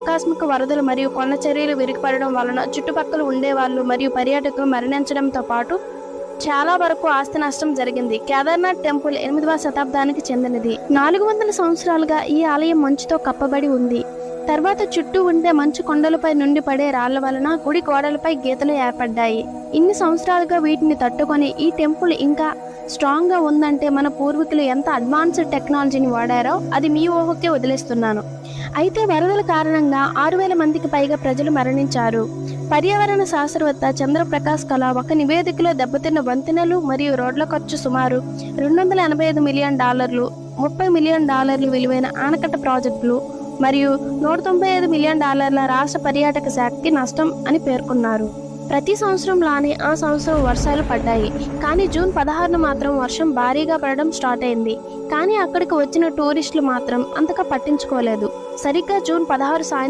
ఆకస్మిక వరదలు మరియు కొండ చర్యలు విరిగిపడడం వలన చుట్టుపక్కల ఉండేవాళ్ళు మరియు పర్యాటకులు మరణించడంతో పాటు చాలా వరకు ఆస్తి నష్టం జరిగింది. కేదార్నాథ్ టెంపుల్ 8వ శతాబ్దానికి చెందినది. 400 సంవత్సరాలుగా ఈ ఆలయం మంచుతో కప్పబడి ఉంది. తర్వాత చుట్టూ ఉండే మంచు కొండలపై నుండి పడే రాళ్ల వలన గుడి గోడలపై గీతలు ఏర్పడ్డాయి. ఇన్ని సంవత్సరాలుగా వీటిని తట్టుకొని ఈ టెంపుల్ ఇంకా స్ట్రాంగ్ గా ఉందంటే మన పూర్వీకులు ఎంత అడ్వాన్స్డ్ టెక్నాలజీని వాడారో అది మీ ఊహకే వదిలేస్తున్నాను. అయితే వరదల కారణంగా 6000 మందికి పైగా ప్రజలు మరణించారు. పర్యావరణ శాస్త్రవేత్త చంద్రప్రకాష్ కళ ఒక నివేదికలో దెబ్బతిన్న వంతెనలు మరియు రోడ్ల ఖర్చు సుమారు $285 మిలియన్, $30 మిలియన్ విలువైన ఆనకట్ట ప్రాజెక్టులు మరియు $195 మిలియన్ రాష్ట్ర పర్యాటక శాఖకి నష్టం అని పేర్కొన్నారు. ప్రతి సంవత్సరం లానే ఆ సంవత్సరం వర్షాలు పడ్డాయి. కానీ జూన్ 16న మాత్రం వర్షం భారీగా పడడం స్టార్ట్ అయింది. కానీ అక్కడికి వచ్చిన టూరిస్టులు మాత్రం అంతగా పట్టించుకోలేదు. సరిగ్గా జూన్ 16 సాయంత్రం